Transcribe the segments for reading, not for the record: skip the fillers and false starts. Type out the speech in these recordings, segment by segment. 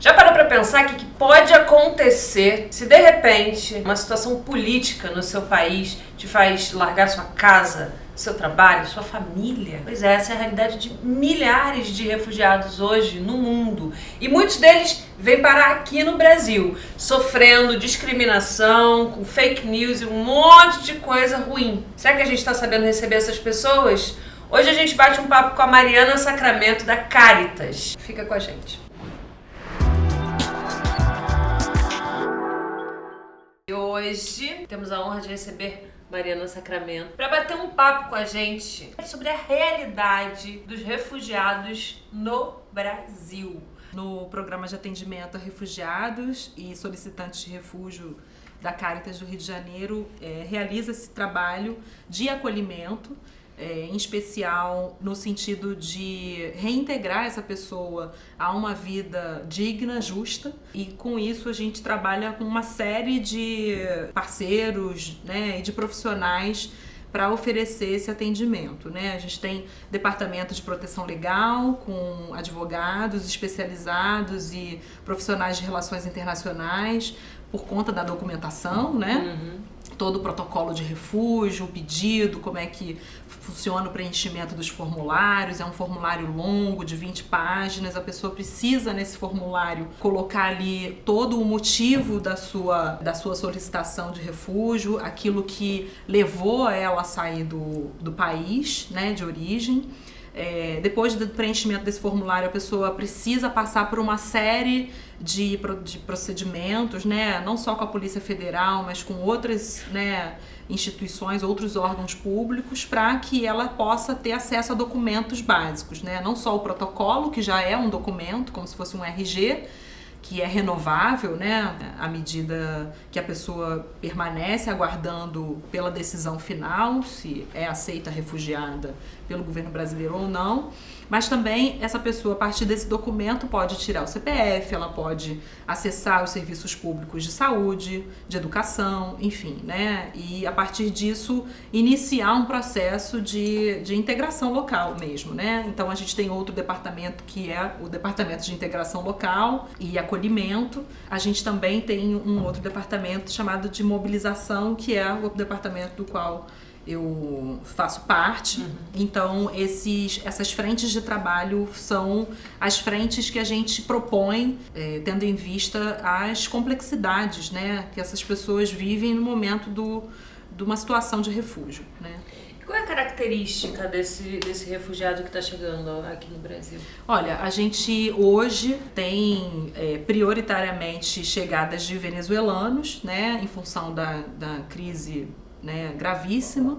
Já parou pra pensar o que pode acontecer se de repente uma situação política no seu país te faz largar sua casa, seu trabalho, sua família? Pois é, essa é a realidade de milhares de refugiados hoje no mundo. E muitos deles vêm parar aqui no Brasil, sofrendo discriminação, com fake news e um monte de coisa ruim. Será que a gente está sabendo receber essas pessoas? Hoje a gente bate um papo com a Mariana Sacramento, da Caritas. Fica com a gente. E hoje temos a honra de receber Mariana Sacramento para bater um papo com a gente sobre a realidade dos refugiados no Brasil. No programa de atendimento a refugiados e solicitantes de refúgio da Caritas do Rio de Janeiro, realiza esse trabalho de acolhimento, em especial no sentido de reintegrar essa pessoa a uma vida digna, justa, e com isso a gente trabalha com uma série de parceiros, né, e de profissionais para oferecer esse atendimento, né? A gente tem departamento de proteção legal com advogados especializados e profissionais de relações internacionais por conta da documentação, né? Todo o protocolo de refúgio, o pedido, como é que funciona o preenchimento dos formulários. É um formulário longo, de 20 páginas. A pessoa precisa, nesse formulário, colocar ali todo o motivo da sua solicitação de refúgio, aquilo que levou ela a sair do país, né, de origem. Depois do preenchimento desse formulário, a pessoa precisa passar por uma série de procedimentos, né? Não só com a Polícia Federal, mas com outras, né, instituições, outros órgãos públicos, para que ela possa ter acesso a documentos básicos, né? Não só o protocolo, que já é um documento, como se fosse um RG, que é renovável, né, à medida que a pessoa permanece aguardando pela decisão final, se é aceita refugiada pelo governo brasileiro ou não. Mas também essa pessoa, a partir desse documento, pode tirar o CPF, ela pode acessar os serviços públicos de saúde, de educação, enfim, né? E a partir disso iniciar um processo de integração local mesmo, né? Então a gente tem outro departamento que é o Departamento de Integração Local e Acolhimento. A gente também tem um outro departamento chamado de Mobilização, que é o departamento do qual eu faço parte. Então essas frentes de trabalho são as frentes que a gente propõe, tendo em vista as complexidades, né, que essas pessoas vivem no momento de uma situação de refúgio, né? Qual é a característica desse refugiado que está chegando aqui no Brasil? Olha, a gente hoje tem prioritariamente chegadas de venezuelanos, né, em função da crise, né, gravíssima.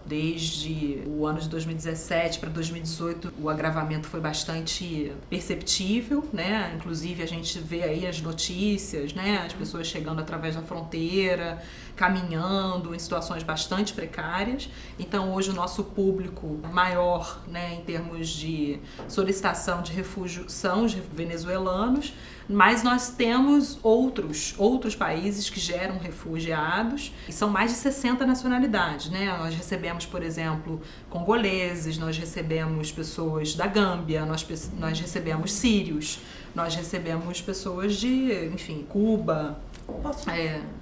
Desde o ano de 2017 para 2018 o agravamento foi bastante perceptível, né? Inclusive a gente vê aí as notícias, né, as pessoas chegando através da fronteira, caminhando em situações bastante precárias. Então hoje o nosso público maior, né, em termos de solicitação de refúgio são os venezuelanos, mas nós temos outros países que geram refugiados, e são mais de 60 nacionalidades, né? Nós recebemos, por exemplo, congoleses, nós recebemos pessoas da Gâmbia, nós recebemos sírios, nós recebemos pessoas de, enfim, Cuba. Posso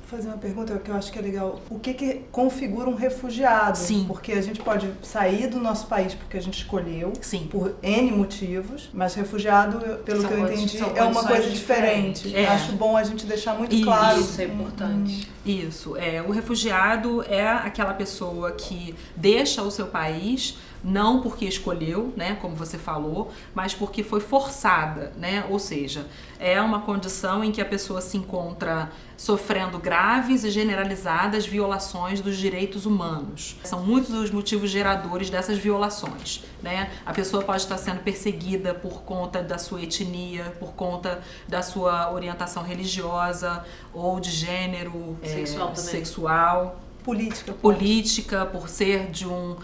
fazer uma pergunta que eu acho que é legal? O que configura um refugiado? Sim. Porque a gente pode sair do nosso país porque a gente escolheu, sim, por N motivos, mas refugiado, pelo que eu entendi, é uma coisa diferente. Acho bom a gente deixar muito claro. Isso é importante. Isso. O refugiado é aquela pessoa que deixa o seu país não porque escolheu, né, como você falou, mas porque foi forçada, né? Ou seja, é uma condição em que a pessoa se encontra sofrendo graves e generalizadas violações dos direitos humanos. São muitos os motivos geradores dessas violações, né? A pessoa pode estar sendo perseguida por conta da sua etnia, por conta da sua orientação religiosa ou de gênero, sexual também. Sexual política, por ser de um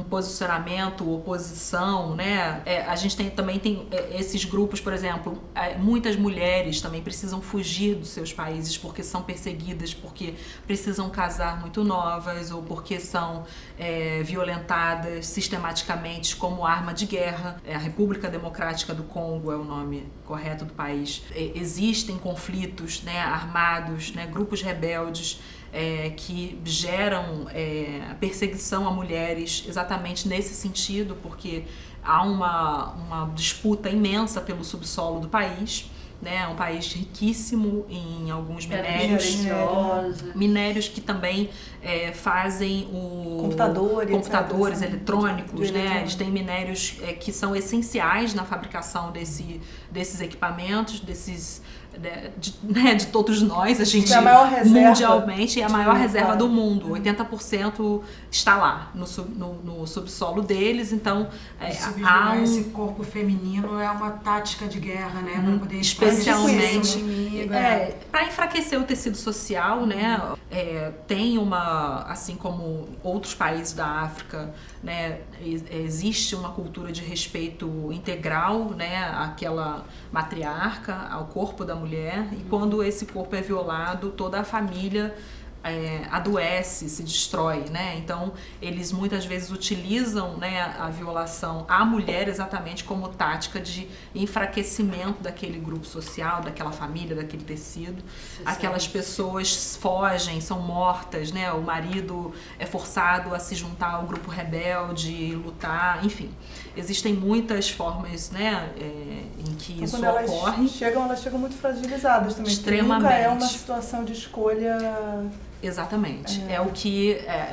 posicionamento, oposição, né? A gente também tem esses grupos, por exemplo, muitas mulheres também precisam fugir dos seus países porque são perseguidas, porque precisam casar muito novas ou porque são violentadas sistematicamente como arma de guerra. A República Democrática do Congo é o nome correto do país. Existem conflitos, né, armados, né, grupos rebeldes que geram perseguição a mulheres exatamente nesse sentido, porque há uma disputa imensa pelo subsolo do país, né? Um país riquíssimo em alguns minérios que também fazem computadores eletrônicos, né? Eles têm minérios que são essenciais na fabricação desses equipamentos, de todos nós, a gente mundialmente é a maior reserva do mundo. 80% está lá no subsolo deles, então esse corpo feminino é uma tática de guerra, né, para poder especialmente para enfraquecer o tecido social, né? Tem assim como outros países da África, né, existe uma cultura de respeito integral, né, àquela matriarca, ao corpo da mulher, e quando esse corpo é violado, toda a família adoece, se destrói, né? Então eles muitas vezes utilizam, né, a violação à mulher exatamente como tática de enfraquecimento daquele grupo social, daquela família, daquele tecido. Aquelas pessoas fogem, são mortas, né? O marido é forçado a se juntar ao grupo rebelde, lutar, enfim. Existem muitas formas, né, em que isso ocorre. Elas chegam muito fragilizadas também. Extremamente. Nunca é uma situação de escolha. Exatamente. É o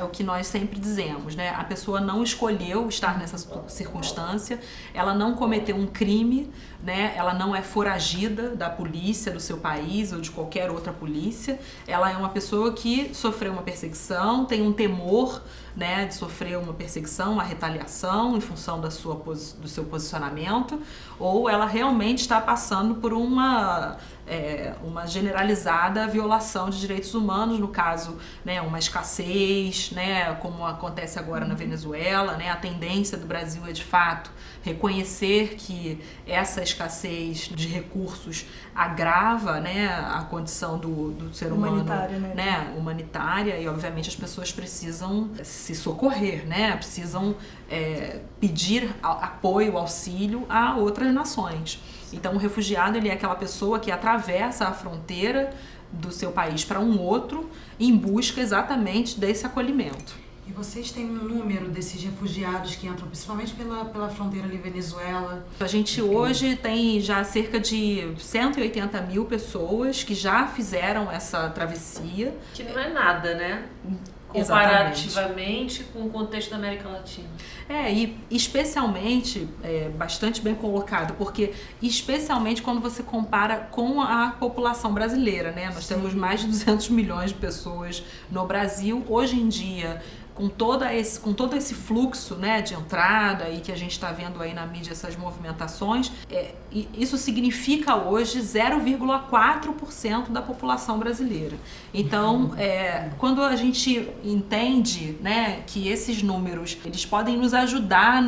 que nós sempre dizemos, né? A pessoa não escolheu estar nessa circunstância, ela não cometeu um crime, né? Ela não é foragida da polícia do seu país ou de qualquer outra polícia. Ela é uma pessoa que sofreu uma perseguição, tem um temor, né, de sofrer uma perseguição, uma retaliação em função do seu posicionamento, ou ela realmente está passando por uma generalizada violação de direitos humanos, no caso, né, uma escassez, né, como acontece agora na Venezuela, né? A tendência do Brasil é, de fato, reconhecer que essa escassez de recursos agrava, né, a condição do ser humano, né, humanitária, e obviamente as pessoas precisam se socorrer, né, precisam pedir apoio, auxílio a outras nações. Então o refugiado, ele é aquela pessoa que atravessa a fronteira do seu país para um outro em busca exatamente desse acolhimento. E vocês têm um número desses refugiados que entram principalmente pela fronteira ali, Venezuela? A gente hoje tem já cerca de 180 mil pessoas que já fizeram essa travessia. Que não é nada, né? Comparativamente com o contexto da América Latina. E especialmente, bastante bem colocado, porque especialmente quando você compara com a população brasileira, né? Nós temos mais de 200 milhões de pessoas no Brasil. Hoje em dia, com todo esse fluxo, né, de entrada e que a gente está vendo aí na mídia, essas movimentações, isso significa hoje 0,4% da população brasileira. Então, quando a gente entende, né, que esses números eles podem nos ajudar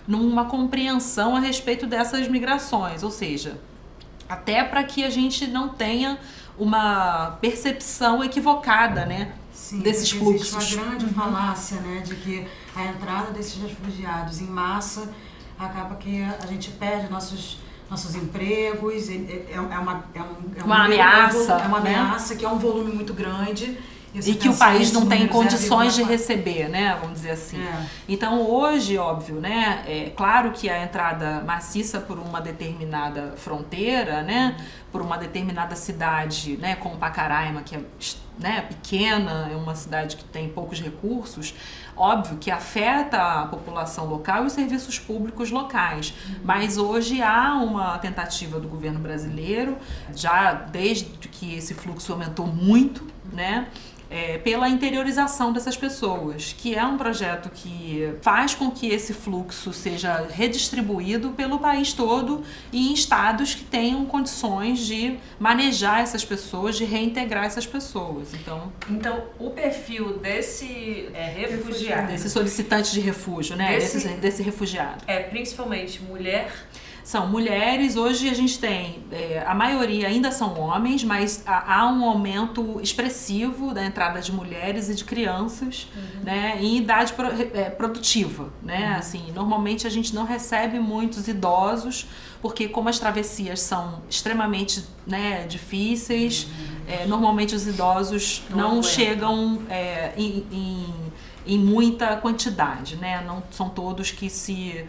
numa compreensão a respeito dessas migrações, ou seja, até para que a gente não tenha uma percepção equivocada, né? Sim, desses fluxos. Existe uma grande falácia, né, de que a entrada desses refugiados em massa acaba que a gente perde nossos empregos, uma ameaça. É uma ameaça, que é um volume muito grande. E que o país não tem condições de receber, né? Vamos dizer assim. Então, hoje, óbvio, né? É claro que a entrada maciça por uma determinada fronteira, né? Por uma determinada cidade, né? Como Pacaraima, que é, né, pequena, é uma cidade que tem poucos recursos, óbvio que afeta a população local e os serviços públicos locais. Mas hoje há uma tentativa do governo brasileiro, já desde que esse fluxo aumentou muito, né? pela interiorização dessas pessoas, que é um projeto que faz com que esse fluxo seja redistribuído pelo país todo e em estados que tenham condições de manejar essas pessoas, de reintegrar essas pessoas. Então o perfil desse refugiado, desse solicitante de refúgio, né? Desse refugiado. É principalmente mulher? São mulheres. Hoje a gente tem, a maioria ainda são homens, mas há um aumento expressivo da entrada de mulheres e de crianças, né, em idade produtiva, né? Assim, normalmente a gente não recebe muitos idosos, porque como as travessias são extremamente, né, difíceis, normalmente os idosos não chegam em muita quantidade, né? Não são todos que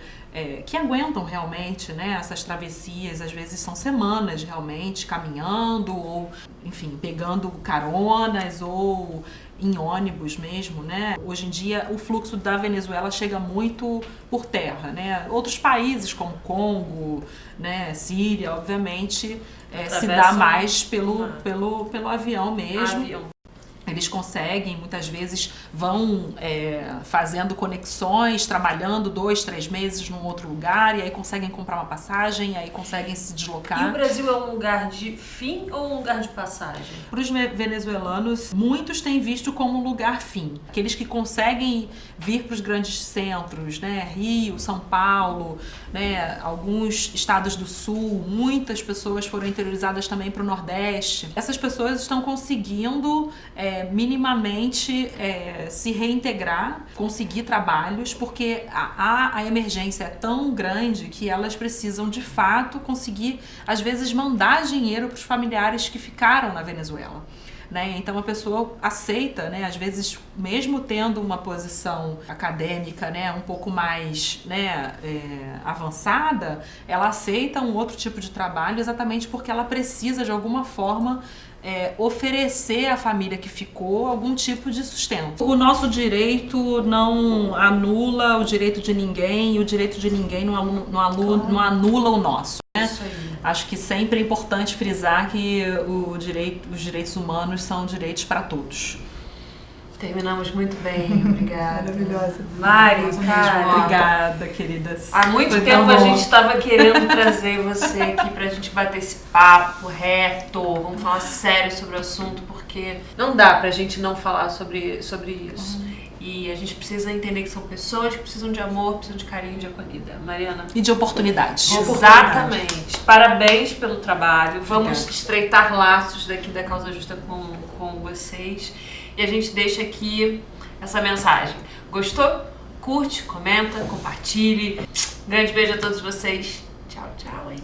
aguentam realmente, né, essas travessias. Às vezes são semanas realmente caminhando ou, enfim, pegando caronas ou em ônibus mesmo, né? Hoje em dia o fluxo da Venezuela chega muito por terra, né? Outros países como Congo, né, Síria, obviamente, se dá mais pelo avião mesmo. Eles conseguem, muitas vezes vão fazendo conexões, trabalhando 2, 3 meses num outro lugar, e aí conseguem comprar uma passagem, e aí conseguem se deslocar. E o Brasil é um lugar de fim ou um lugar de passagem? Para os venezuelanos, muitos têm visto como um lugar fim. Aqueles que conseguem vir para os grandes centros, né, Rio, São Paulo, né, alguns estados do Sul, muitas pessoas foram interiorizadas também para o Nordeste. Essas pessoas estão conseguindo minimamente se reintegrar, conseguir trabalhos, porque a emergência é tão grande que elas precisam de fato conseguir, às vezes, mandar dinheiro para os familiares que ficaram na Venezuela, né? Então a pessoa aceita, né, às vezes mesmo tendo uma posição acadêmica, né, um pouco mais, né, avançada, ela aceita um outro tipo de trabalho exatamente porque ela precisa de alguma forma oferecer à família que ficou algum tipo de sustento. O nosso direito não anula o direito de ninguém, e o direito de ninguém não anula o nosso, né? Isso aí. Acho que sempre é importante frisar que os direitos humanos são direitos para todos. Terminamos muito bem, obrigada. Maravilhosa. Mari, cara, obrigada, queridas. Há muito tempo a gente estava querendo trazer você aqui pra gente bater esse papo reto, vamos falar sério sobre o assunto, porque não dá pra gente não falar sobre isso. E a gente precisa entender que são pessoas que precisam de amor, precisam de carinho, de acolhida. Mariana? E de oportunidades. Exatamente. Parabéns pelo trabalho. Vamos estreitar laços daqui da Causa Justa com vocês. E a gente deixa aqui essa mensagem. Gostou? Curte, comenta, compartilhe. Grande beijo a todos vocês. Tchau, tchau, hein?